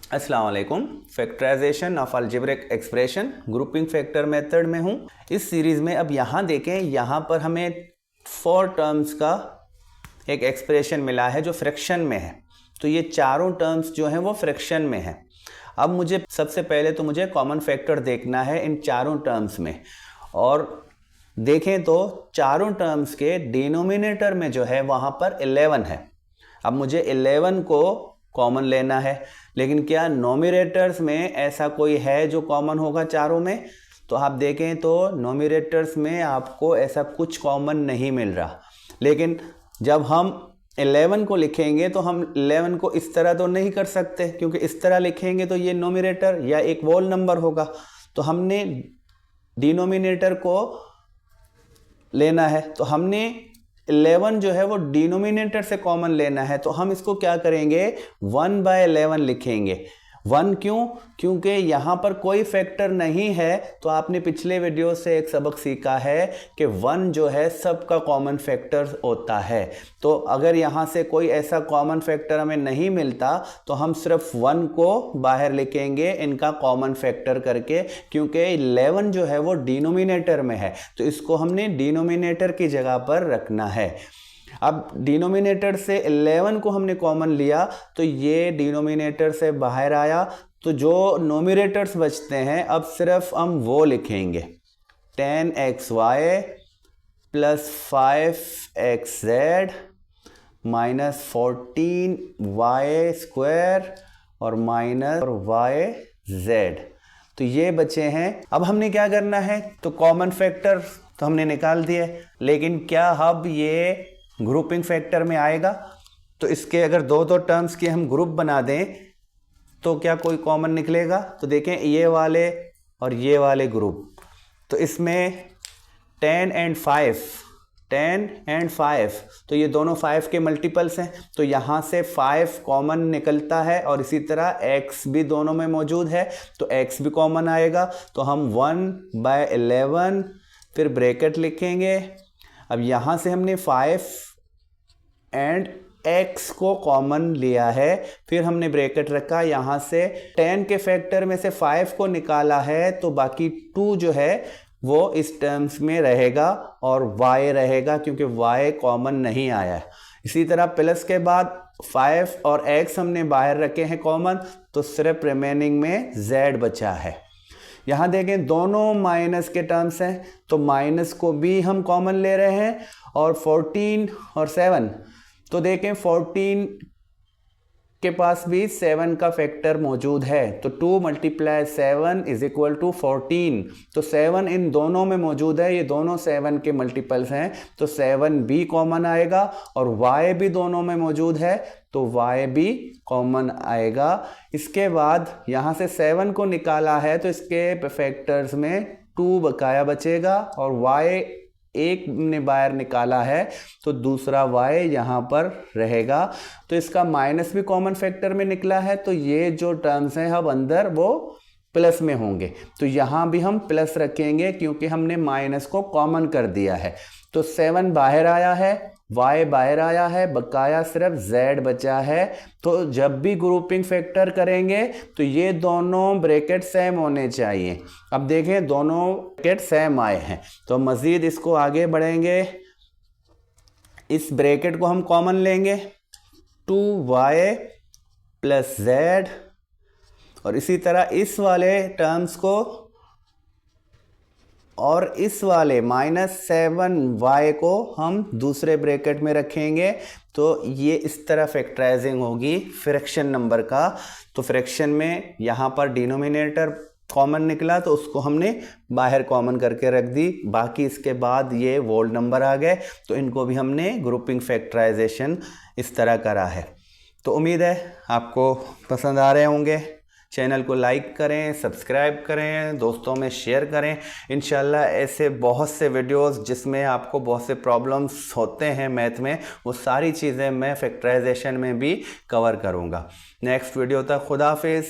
अस्सलाम वालेकुम। Factorisation of algebraic expression grouping factor method में हूँ। इस सीरीज़ में अब यहाँ देखें, यहाँ पर हमें 4 टर्म्स का एक एक्सप्रेशन मिला है जो फ्रैक्शन में है। तो ये चारों टर्म्स जो हैं वो फ्रैक्शन में है। अब मुझे सबसे पहले तो मुझे कॉमन फैक्टर देखना है इन चारों टर्म्स में, और देखें तो चारों टर्म्स के डिनोमिनेटर में जो है वहाँ पर 11 है। अब मुझे 11 को कॉमन लेना है, लेकिन क्या नोमिनेटर्स में ऐसा कोई है जो कॉमन होगा चारों में? तो आप देखें तो नोमिनेटर्स में आपको ऐसा कुछ कॉमन नहीं मिल रहा। लेकिन जब हम 11 को लिखेंगे तो हम 11 को इस तरह तो नहीं कर सकते, क्योंकि इस तरह लिखेंगे तो ये नोमिनेटर या एक वोल नंबर होगा। तो हमने डिनोमिनेटर को लेना है, तो हमने 11 जो है वो डिनोमिनेटर से कॉमन लेना है। तो हम इसको क्या करेंगे, 1/11 लिखेंगे। 1 क्यों? क्योंकि यहाँ पर कोई फैक्टर नहीं है। तो आपने पिछले वीडियो से एक सबक सीखा है कि 1 जो है सबका कॉमन फैक्टर होता है। तो अगर यहाँ से कोई ऐसा कॉमन फैक्टर हमें नहीं मिलता तो हम सिर्फ 1 को बाहर लिखेंगे इनका कॉमन फैक्टर करके, क्योंकि 11 जो है वो डिनोमिनेटर में है। तो इसको हमने डिनोमिनेटर की जगह पर रखना है। अब डिनोमिनेटर से 11 को हमने कॉमन लिया तो ये डिनोमिनेटर से बाहर आया। तो जो नोमिनेटर्स बचते हैं अब सिर्फ हम वो लिखेंगे, 10xy plus 5xz minus 14y square और माइनस yz। तो ये बचे हैं। अब हमने क्या करना है, तो कॉमन फैक्टर तो हमने निकाल दिए, लेकिन क्या अब ये ग्रुपिंग फैक्टर में आएगा? तो इसके अगर दो टर्म्स के हम ग्रुप बना दें तो क्या कोई कॉमन निकलेगा? तो देखें ये वाले और ये वाले ग्रुप, तो इसमें 10 एंड 5 तो ये दोनों 5 के मल्टीपल्स हैं। तो यहाँ से 5 कॉमन निकलता है और इसी तरह x भी दोनों में मौजूद है, तो x भी कॉमन आएगा। तो हम 1/11 फिर ब्रैकेट लिखेंगे। अब यहाँ से हमने 5 एंड x को कॉमन लिया है, फिर हमने ब्रैकेट रखा। यहाँ से 10 के फैक्टर में से 5 को निकाला है, तो बाकी 2 जो है वो इस टर्म्स में रहेगा और y रहेगा, क्योंकि y कॉमन नहीं आया है। इसी तरह प्लस के बाद 5 और x हमने बाहर रखे हैं कॉमन, तो सिर्फ रिमेनिंग में z बचा है। यहाँ देखें दोनों माइनस के टर्म्स हैं, तो माइनस को भी हम कॉमन ले रहे हैं। और 14 और 7, तो देखें 14 के पास भी 7 का फैक्टर मौजूद है, तो 2 × 7 = 14। तो 7 इन दोनों में मौजूद है, ये दोनों 7 के मल्टीपल्स हैं, तो 7 भी कॉमन आएगा। और y भी दोनों में मौजूद है, तो y भी कॉमन आएगा। इसके बाद यहाँ से 7 को निकाला है, तो इसके फैक्टर्स में 2 बकाया बचेगा, और y एक ने बाहर निकाला है तो दूसरा y यहाँ पर रहेगा। तो इसका माइनस भी कॉमन फैक्टर में निकला है, तो ये जो टर्म्स हैं अब अंदर वो प्लस में होंगे। तो यहाँ भी हम प्लस रखेंगे क्योंकि हमने माइनस को कॉमन कर दिया है। तो 7 बाहर आया है, y बाहर आया है, बकाया सिर्फ z बचा है। तो जब भी ग्रुपिंग फैक्टर करेंगे तो ये दोनों ब्रैकेट सेम होने चाहिए। अब देखें दोनों ब्रैकेट सेम आए हैं, तो मज़ीद इसको आगे बढ़ेंगे। इस ब्रैकेट को हम कॉमन लेंगे, 2y प्लस z, और इसी तरह इस वाले टर्म्स को और इस वाले -7y को हम दूसरे ब्रैकेट में रखेंगे। तो ये इस तरह फैक्टराइजिंग होगी फ्रैक्शन नंबर का। तो फ्रैक्शन में यहाँ पर डिनोमिनेटर कॉमन निकला, तो उसको हमने बाहर कॉमन करके रख दी। बाकी इसके बाद ये वोल नंबर आ गए, तो इनको भी हमने ग्रुपिंग फैक्टराइजेशन इस तरह करा है। तो उम्मीद है आपको पसंद आ रहे होंगे। चैनल को लाइक करें, सब्सक्राइब करें, दोस्तों में शेयर करें। इंशाल्लाह ऐसे बहुत से वीडियोस जिसमें आपको बहुत से प्रॉब्लम्स होते हैं मैथ में, वो सारी चीज़ें मैं फैक्टराइजेशन में भी कवर करूँगा। नेक्स्ट वीडियो तक खुदा हाफिज़।